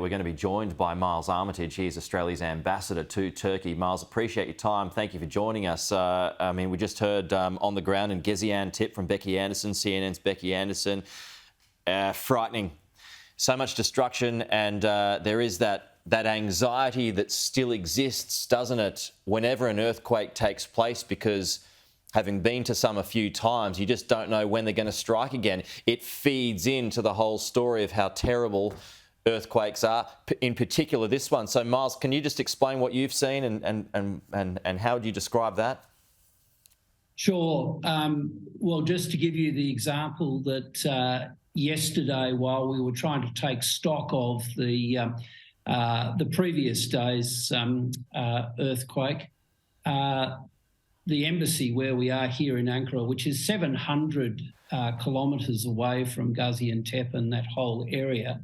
we're going to be joined by Miles Armitage. He's Australia's ambassador to Turkey. Miles, appreciate your time. Thank you for joining us. We just heard on the ground in Gaziantep from Becky Anderson, CNN's Becky Anderson. Frightening. So much destruction, and there is that anxiety that still exists, doesn't it, whenever an earthquake takes place, because having been to some a few times, you just don't know when they're going to strike again. It feeds into the whole story of how terrible earthquakes are, in particular this one. So, Miles, can you just explain what you've seen and how would you describe that? Sure. Well, just to give you the example that yesterday, while we were trying to take stock of the previous day's earthquake, the embassy where we are here in Ankara, which is 700 kilometres away from Gaziantep and that whole area,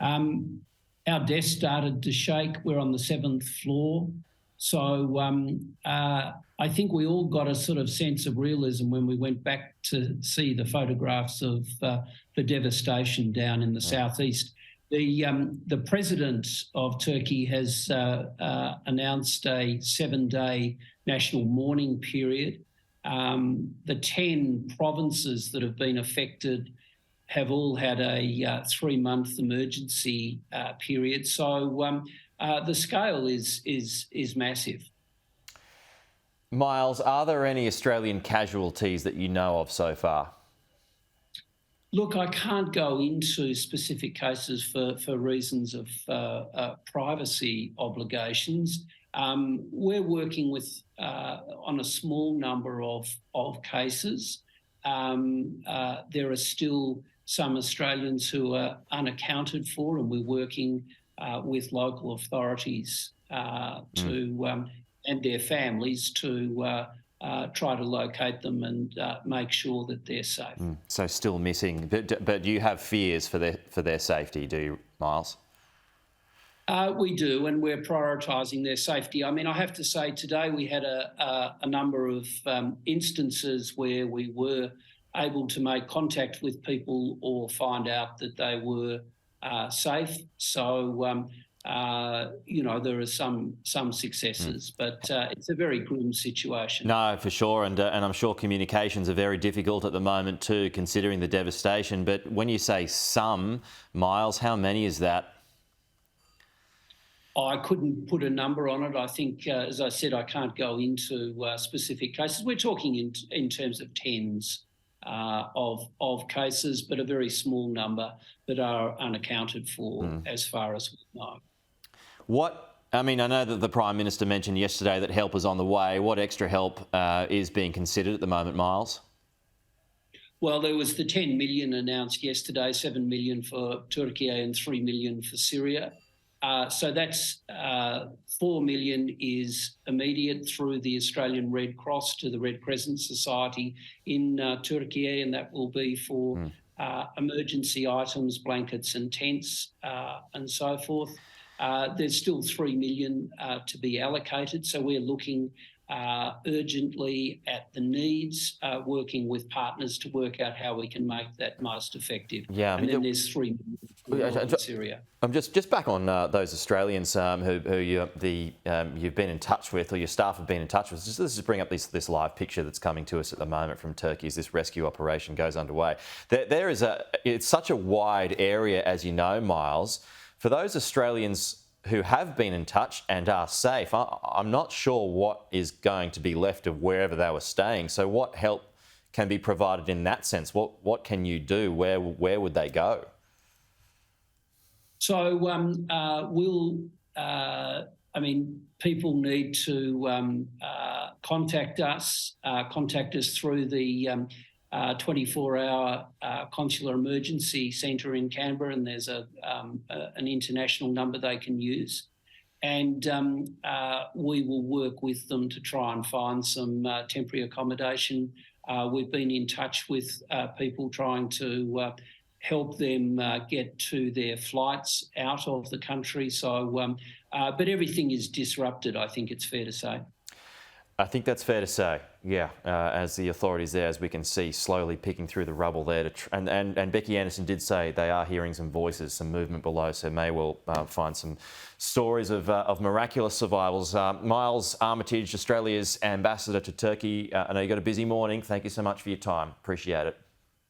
our desk started to shake. We're on the 7th floor. So I think we all got a sort of sense of realism when we went back to see the photographs of the devastation down in the southeast. The president of Turkey has announced a 7-day national mourning period. The 10 provinces that have been affected have all had a 3-month emergency period. So the scale is massive. Miles, are there any Australian casualties that you know of so far? Look, I can't go into specific cases for reasons of privacy obligations. We're working with on a small number of cases. There are still some Australians who are unaccounted for, and we're working with local authorities and their families to try to locate them and make sure that they're safe. So still missing, but you have fears for their safety, do you, Miles? We do, and we're prioritising their safety. I mean, I have to say today we had a number of instances where we were able to make contact with people or find out that they were safe. So, there are some successes, but it's a very grim situation. No, for sure, and I'm sure communications are very difficult at the moment too, considering the devastation. But when you say some, Miles, how many is that? I couldn't put a number on it. I think, as I said, I can't go into specific cases. We're talking in terms of tens of cases, but a very small number that are unaccounted for as far as we know. I know that the Prime Minister mentioned yesterday that help is on the way. What extra help is being considered at the moment, Miles? Well, there was the 10 million announced yesterday, 7 million for Turkey and 3 million for Syria. So that's 4 million is immediate through the Australian Red Cross to the Red Crescent Society in Turkey, and that will be for emergency items, blankets and tents and so forth. There's still 3 million to be allocated, so we're looking urgently at the needs, working with partners to work out how we can make that most effective. Yeah, and then there's 3 million in Syria. I'm just back on those Australians who you've been in touch with, or your staff have been in touch with. Let's just bring up this live picture that's coming to us at the moment from Turkey as this rescue operation goes underway. It's such a wide area, as you know, Miles. For those Australians who have been in touch and are safe, I'm not sure what is going to be left of wherever they were staying. So what help can be provided in that sense? What can you do? Where would they go? So people need to contact us through the 24-hour consular emergency centre in Canberra, and there's an international number they can use. And we will work with them to try and find some temporary accommodation. We've been in touch with people trying to help them get to their flights out of the country. So, but everything is disrupted, I think it's fair to say. I think that's fair to say, yeah, as the authorities there, as we can see, slowly picking through the rubble there. And Becky Anderson did say they are hearing some voices, some movement below, so may well find some stories of miraculous survivals. Miles Armitage, Australia's ambassador to Turkey, I know you've got a busy morning. Thank you so much for your time. Appreciate it.